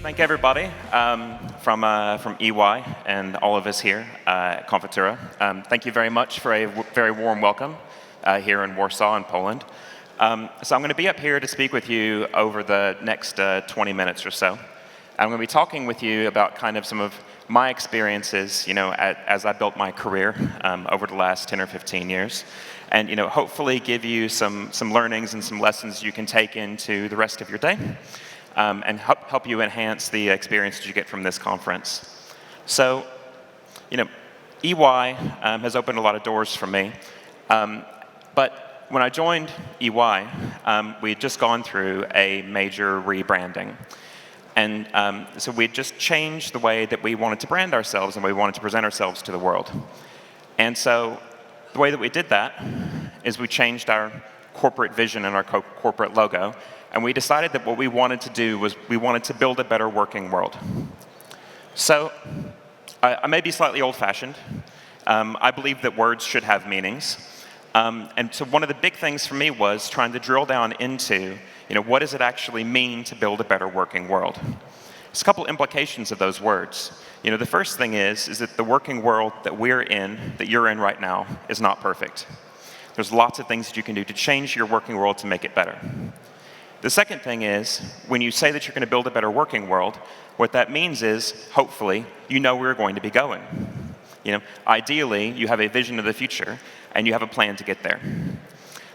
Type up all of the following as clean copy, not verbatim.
thank everybody from EY and all of us here at Confitura. Thank you very much for a very warm welcome here in Warsaw in Poland. So I'm going to be up here to speak with you over the next 20 minutes or so. I'm going to be talking with you about kind of some of my experiences, as I built my career over the last 10 or 15 years. And, hopefully give you some learnings and some lessons you can take into the rest of your day. And help you enhance the experiences you get from this conference. So, EY has opened a lot of doors for me. But when I joined EY, we had just gone through a major rebranding. And so we had just changed the way that we wanted to brand ourselves and we wanted to present ourselves to the world. And so the way that we did that is we changed our corporate vision and our corporate logo. And we decided that what we wanted to do was we wanted to build a better working world. So I may be slightly old-fashioned. I believe that words should have meanings. And so one of the big things for me was trying to drill down into, what does it actually mean to build a better working world? There's a couple implications of those words. The first thing is that the working world that we're in, that you're in right now, is not perfect. There's lots of things that you can do to change your working world to make it better. The second thing is, when you say that you're going to build a better working world, what that means is, hopefully, where you're going to be going. Ideally, you have a vision of the future, and you have a plan to get there.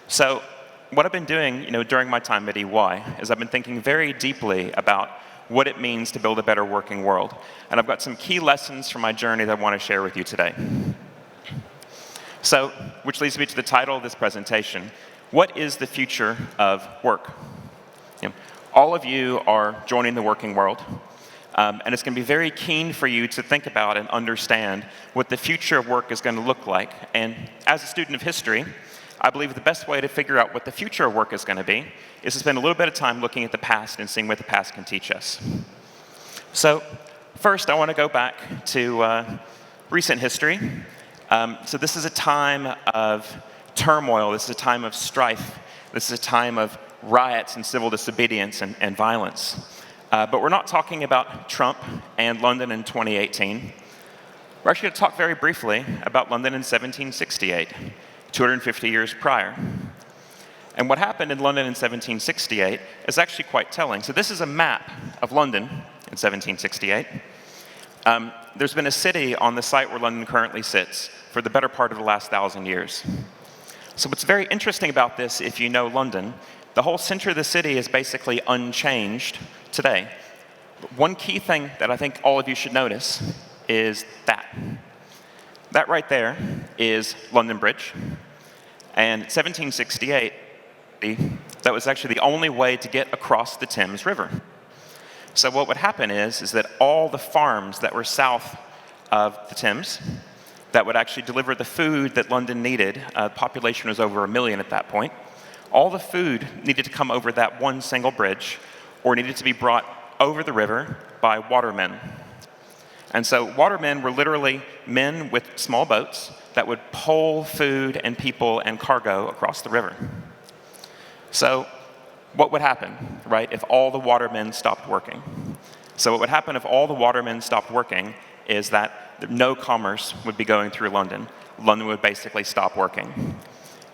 So what I've been doing, during my time at EY, is I've been thinking very deeply about what it means to build a better working world. And I've got some key lessons from my journey that I want to share with you today. So, which leads me to the title of this presentation, What is the Future of Work? All of you are joining the working world, and it's going to be very keen for you to think about and understand what the future of work is going to look like. And as a student of history, I believe the best way to figure out what the future of work is going to be is to spend a little bit of time looking at the past and seeing what the past can teach us. So first, I want to go back to recent history. So this is a time of turmoil. This is a time of strife. This is a time of riots and civil disobedience and violence. But we're not talking about Trump and London in 2018. We're actually going to talk very briefly about London in 1768, 250 years prior. And what happened in London in 1768 is actually quite telling. So this is a map of London in 1768. There's been a city on the site where London currently sits for the better part of the last 1,000 years. So what's very interesting about this, if you know London, the whole center of the city is basically unchanged today. One key thing that I think all of you should notice is that. That right there is London Bridge. And 1768, that was actually the only way to get across the Thames River. So what would happen is that all the farms that were south of the Thames that would actually deliver the food that London needed, population was over 1 million at that point, all the food needed to come over that one single bridge or needed to be brought over the river by watermen. And so watermen were literally men with small boats that would pole food and people and cargo across the river. So what would happen, right, if all the watermen stopped working? So what would happen if all the watermen stopped working is that no commerce would be going through London. London would basically stop working.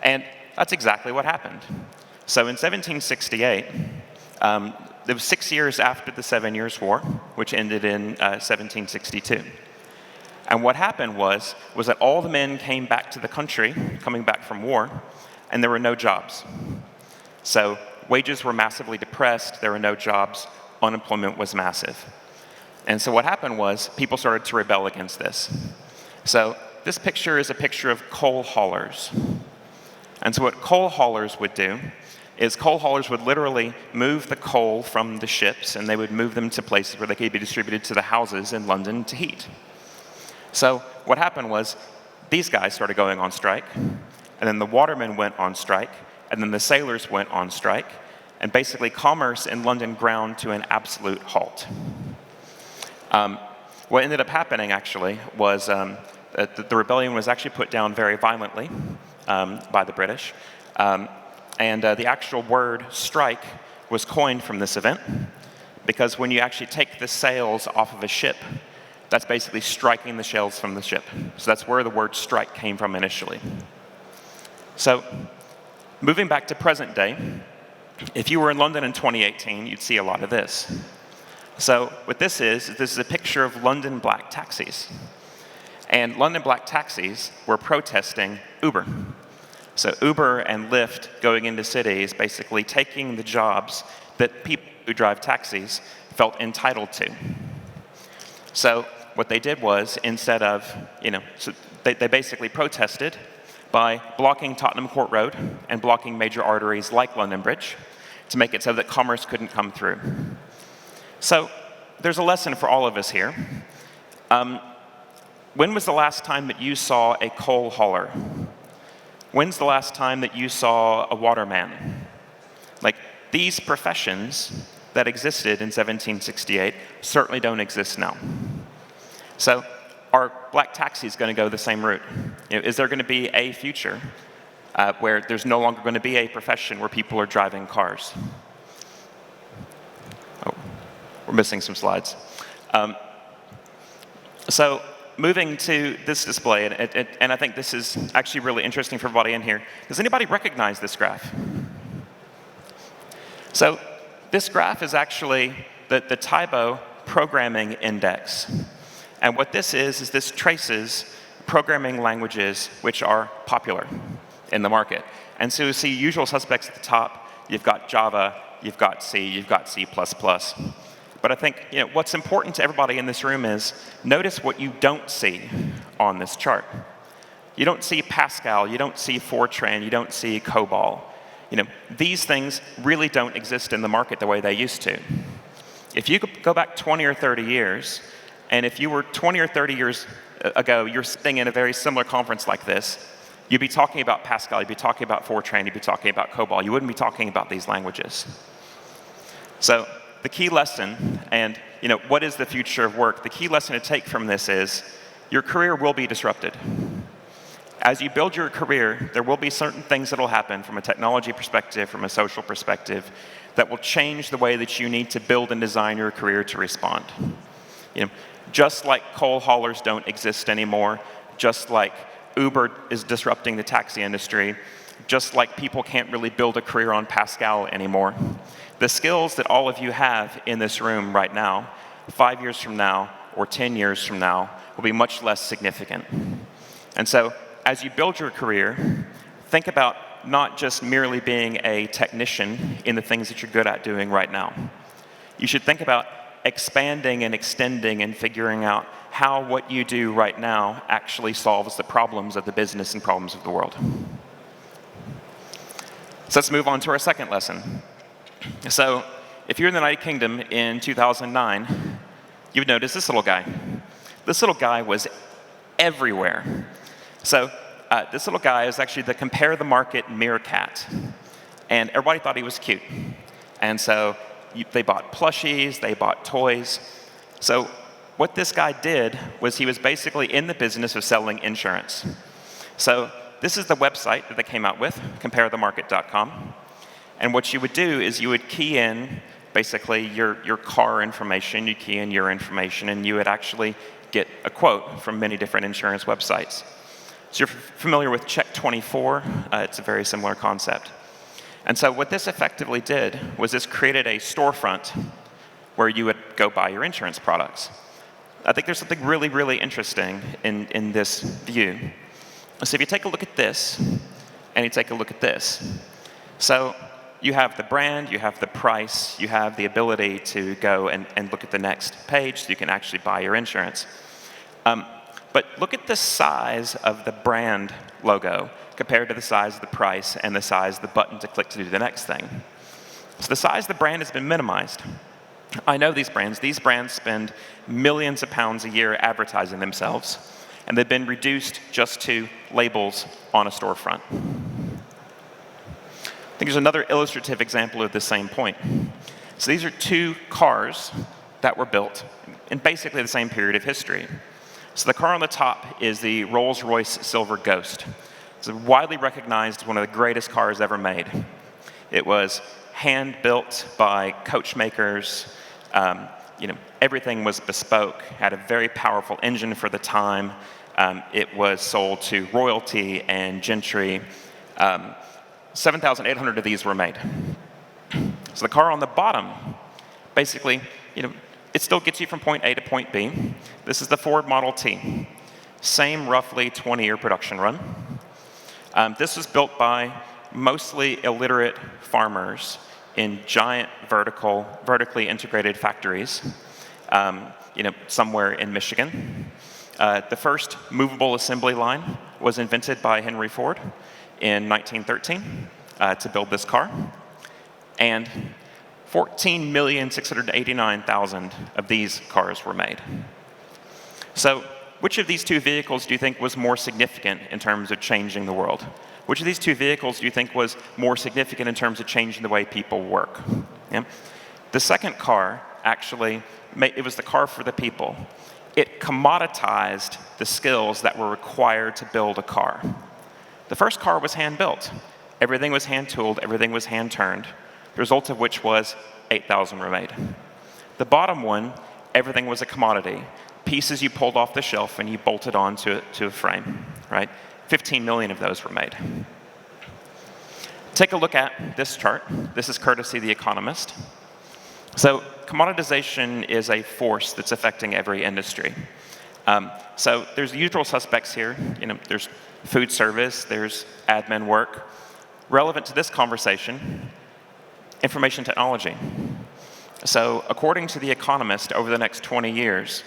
And that's exactly what happened. So in 1768, it was 6 years after the 7 Years' War, which ended in 1762. And what happened was that all the men came back to the country, coming back from war, and there were no jobs. So wages were massively depressed, there were no jobs, unemployment was massive. And so what happened was people started to rebel against this. So this picture is a picture of coal haulers. And so what coal haulers would do is coal haulers would literally move the coal from the ships and they would move them to places where they could be distributed to the houses in London to heat. So what happened was these guys started going on strike, and then the watermen went on strike, and then the sailors went on strike, and basically commerce in London ground to an absolute halt. What ended up happening actually was the rebellion was actually put down very violently by the British. And the actual word strike was coined from this event. because when you actually take the sails off of a ship, that's basically striking the shells from the ship. So that's where the word strike came from initially. So moving back to present day, if you were in London in 2018, you'd see a lot of this. So what this is a picture of London black taxis. And London black taxis were protesting Uber. So Uber and Lyft going into cities, basically taking the jobs that people who drive taxis felt entitled to. So what they did was, instead of, so they basically protested by blocking Tottenham Court Road and blocking major arteries like London Bridge to make it so that commerce couldn't come through. So there's a lesson for all of us here. When was the last time that you saw a coal hauler? When's the last time that you saw a waterman? Like, these professions that existed in 1768 certainly don't exist now. So are black taxis going to go the same route? Is there going to be a future where there's no longer going to be a profession where people are driving cars? Oh, we're missing some slides. So moving to this display, and I think this is actually really interesting for everybody in here. Does anybody recognize this graph? So this graph is actually the Typo programming index. And what this is this traces programming languages which are popular in the market. And so you see usual suspects at the top. You've got Java, you've got C, you've got C++. But I think what's important to everybody in this room is notice what you don't see on this chart. You don't see Pascal, you don't see Fortran, you don't see COBOL. These things really don't exist in the market the way they used to. If you go back 20 or 30 years, and if you were 20 or 30 years ago, you're sitting in a very similar conference like this, you'd be talking about Pascal, you'd be talking about Fortran, you'd be talking about COBOL. You wouldn't be talking about these languages. So the key lesson, and what is the future of work? The key lesson to take from this is your career will be disrupted. As you build your career, there will be certain things that will happen from a technology perspective, from a social perspective, that will change the way that you need to build and design your career to respond. Just like coal haulers don't exist anymore, just like Uber is disrupting the taxi industry, just like people can't really build a career on Pascal anymore, the skills that all of you have in this room right now, 5 years from now or 10 years from now, will be much less significant. And so as you build your career, think about not just merely being a technician in the things that you're good at doing right now. You should think about expanding and extending and figuring out how what you do right now actually solves the problems of the business and problems of the world. So let's move on to our second lesson. So if you're in the United Kingdom in 2009, you would notice this little guy. This little guy was everywhere. So this little guy is actually the Compare the Market meerkat. And everybody thought he was cute. And so they bought plushies, they bought toys. So what this guy did was he was basically in the business of selling insurance. So this is the website that they came out with, comparethemarket.com. And what you would do is you would key in basically your car information, you key in your information, and you would actually get a quote from many different insurance websites. So you're familiar with Check24, it's a very similar concept. And so what this effectively did was this created a storefront where you would go buy your insurance products. I think there's something really, really interesting in this view. So if you take a look at this, and you take a look at this, so you have the brand, you have the price, you have the ability to go and look at the next page so you can actually buy your insurance. But look at the size of the brand logo compared to the size of the price and the size of the button to click to do the next thing. So the size of the brand has been minimized. I know these brands. These brands spend millions of pounds a year advertising themselves, and they've been reduced just to labels on a storefront. I think there's another illustrative example of the same point. So these are two cars that were built in basically the same period of history. So the car on the top is the Rolls-Royce Silver Ghost. It's widely recognized as one of the greatest cars ever made. It was hand-built by coachmakers, Everything was bespoke, had a very powerful engine for the time. It was sold to royalty and gentry. 7,800 of these were made. So the car on the bottom, basically, it still gets you from point A to point B. This is the Ford Model T. Same roughly 20-year production run. This was built by mostly illiterate farmers in giant vertically integrated factories, somewhere in Michigan. The first movable assembly line was invented by Henry Ford in 1913 to build this car. And 14,689,000 of these cars were made. So which of these two vehicles do you think was more significant in terms of changing the world? Which of these two vehicles do you think was more significant in terms of changing the way people work? Yeah. The second car, actually, it was the car for the people. It commoditized the skills that were required to build a car. The first car was hand-built. Everything was hand-tooled, everything was hand-turned, the result of which was 8,000 were made. The bottom one, everything was a commodity. Pieces you pulled off the shelf and you bolted onto a frame, right? 15 million of those were made. Take a look at this chart. This is courtesy of The Economist. So commoditization is a force that's affecting every industry. So there's the usual suspects here. There's food service, there's admin work. Relevant to this conversation, information technology. So according to The Economist, over the next 20 years,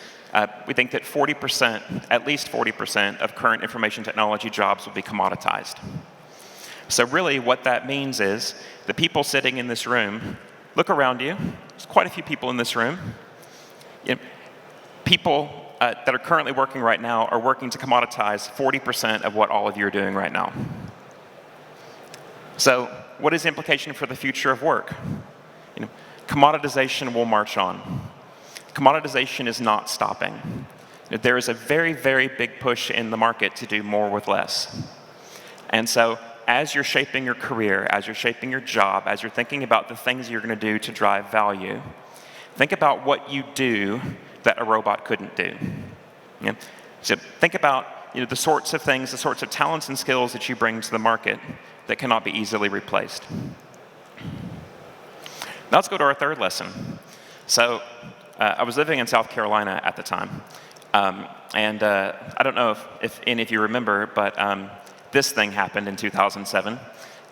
we think that 40%, at least 40% of current information technology jobs will be commoditized. So really what that means is the people sitting in this room, look around you, there's quite a few people in this room. People that are currently working right now are working to commoditize 40% of what all of you are doing right now. So what is the implication for the future of work? Commoditization will march on. Commoditization is not stopping. There is a very, very big push in the market to do more with less. And so as you're shaping your career, as you're shaping your job, as you're thinking about the things you're going to do to drive value, think about what you do that a robot couldn't do. So think about the sorts of things, the sorts of talents and skills that you bring to the market that cannot be easily replaced. Now let's go to our third lesson. So I was living in South Carolina at the time. And I don't know if any of you remember, but this thing happened in 2007.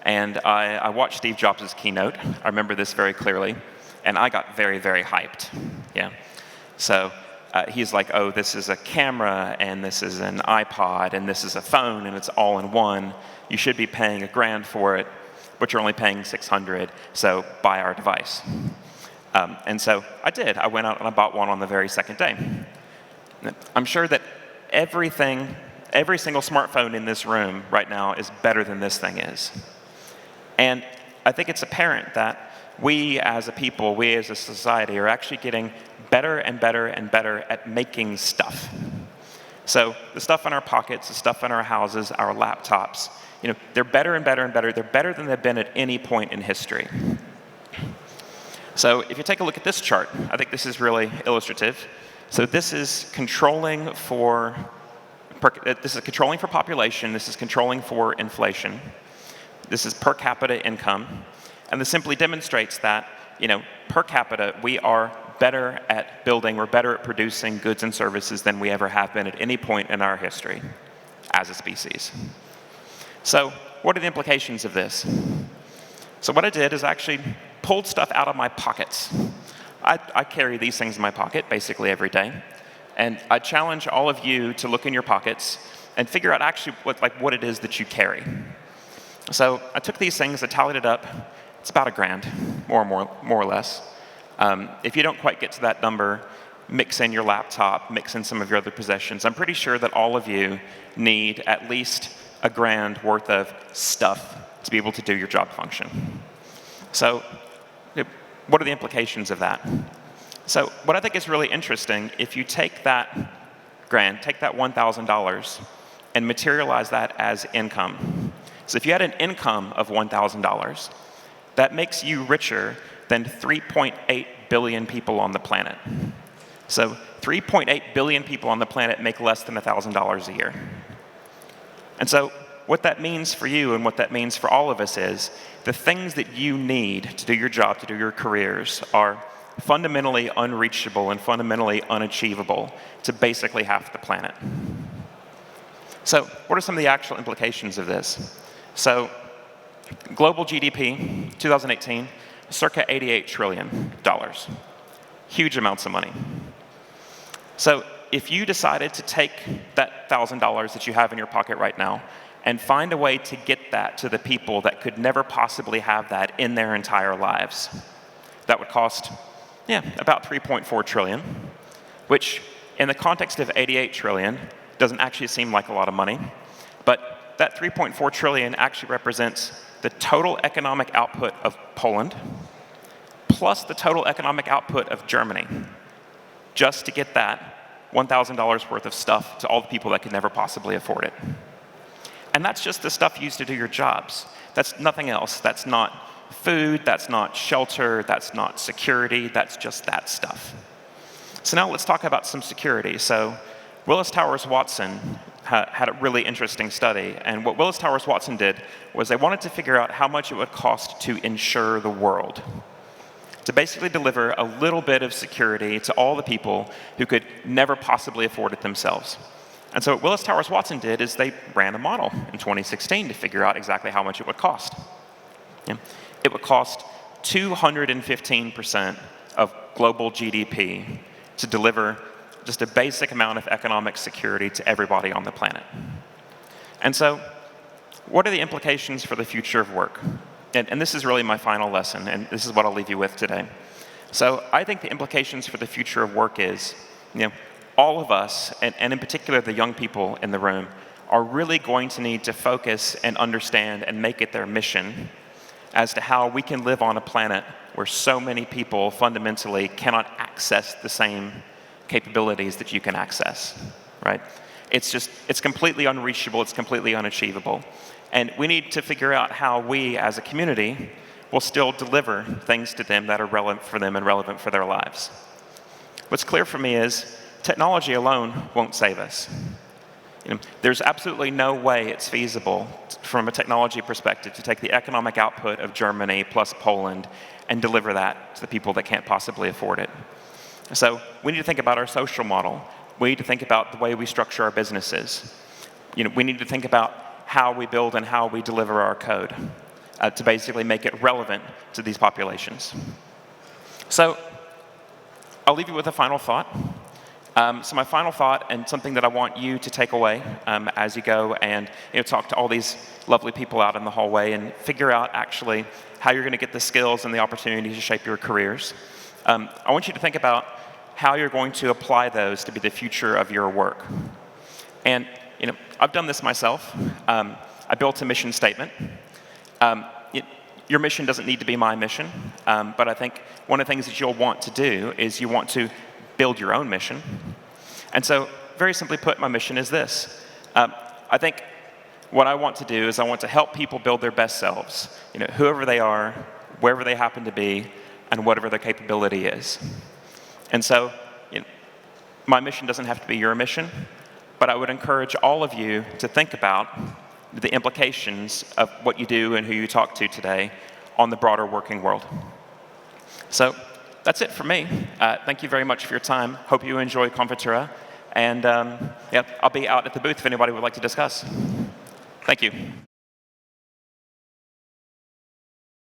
And I watched Steve Jobs' keynote. I remember this very clearly. And I got very, very hyped. Yeah. So he's like, oh, this is a camera, and this is an iPod, and this is a phone, and it's all in one. You should be paying $1,000 for it, but you're only paying $600, so buy our device. And so I did. I went out and I bought one on the very second day. I'm sure that every single smartphone in this room right now is better than this thing is. And I think it's apparent that we as a people, we as a society are actually getting better and better and better at making stuff. So the stuff in our pockets, the stuff in our houses, our laptops, they're better and better and better. They're better than they've been at any point in history. So if you take a look at this chart, I think this is really illustrative. So this is controlling for population. This is controlling for inflation. This is per capita income. And this simply demonstrates that, per capita, we are better at building, we're better at producing goods and services than we ever have been at any point in our history as a species. So what are the implications of this? So what I did is actually pulled stuff out of my pockets. I carry these things in my pocket basically every day. And I challenge all of you to look in your pockets and figure out actually what it is that you carry. So I took these things, I tallied it up. It's about $1,000, more or less. If you don't quite get to that number, mix in your laptop, mix in some of your other possessions. I'm pretty sure that all of you need at least $1,000 worth of stuff to be able to do your job function. So what are the implications of that? So what I think is really interesting, if you take that $1,000 and materialize that as income. So if you had an income of $1,000, that makes you richer than $3.8 billion people on the planet. So 3.8 billion people on the planet make less than $1,000 a year. And so what that means for you and what that means for all of us is the things that you need to do your job, to do your careers, are fundamentally unreachable and fundamentally unachievable to basically half the planet. So what are some of the actual implications of this? So global GDP, 2018, circa $88 trillion. Huge amounts of money. So if you decided to take that $1,000 that you have in your pocket right now and find a way to get that to the people that could never possibly have that in their entire lives, that would cost, about $3.4 trillion, which in the context of $88 trillion doesn't actually seem like a lot of money, but that $3.4 trillion actually represents the total economic output of Poland plus the total economic output of Germany, just to get that $1,000 worth of stuff to all the people that could never possibly afford it. And that's just the stuff used to do your jobs. That's nothing else. That's not food, that's not shelter, that's not security, that's just that stuff. So now let's talk about some security. So Willis Towers Watson had a really interesting study, and what Willis Towers Watson did was they wanted to figure out how much it would cost to insure the world, to basically deliver a little bit of security to all the people who could never possibly afford it themselves. And so what Willis Towers Watson did is they ran a model in 2016 to figure out exactly how much it would cost. It would cost 215% of global GDP to deliver just a basic amount of economic security to everybody on the planet. And so what are the implications for the future of work? And this is really my final lesson, and this is what I'll leave you with today. So I think the implications for the future of work is, all of us, and in particular the young people in the room, are really going to need to focus and understand and make it their mission as to how we can live on a planet where so many people fundamentally cannot access the same capabilities that you can access, right? It's completely unreachable, it's completely unachievable. And we need to figure out how we, as a community, will still deliver things to them that are relevant for them and relevant for their lives. What's clear for me is technology alone won't save us. There's absolutely no way it's feasible from a technology perspective to take the economic output of Germany plus Poland and deliver that to the people that can't possibly afford it. So we need to think about our social model. We need to think about the way we structure our businesses. We need to think about how we build and how we deliver our code to basically make it relevant to these populations. So I'll leave you with a final thought. So my final thought, and something that I want you to take away as you go and talk to all these lovely people out in the hallway and figure out actually how you're going to get the skills and the opportunities to shape your careers. I want you to think about how you're going to apply those to be the future of your work. And I've done this myself. I built a mission statement. Your mission doesn't need to be my mission, but I think one of the things that you'll want to do is you want to build your own mission. And so, very simply put, my mission is this. I think what I want to do is I want to help people build their best selves, whoever they are, wherever they happen to be, and whatever their capability is. And so, my mission doesn't have to be your mission, but I would encourage all of you to think about the implications of what you do and who you talk to today on the broader working world. So that's it for me. Thank you very much for your time. Hope you enjoy Confitura. And I'll be out at the booth if anybody would like to discuss. Thank you.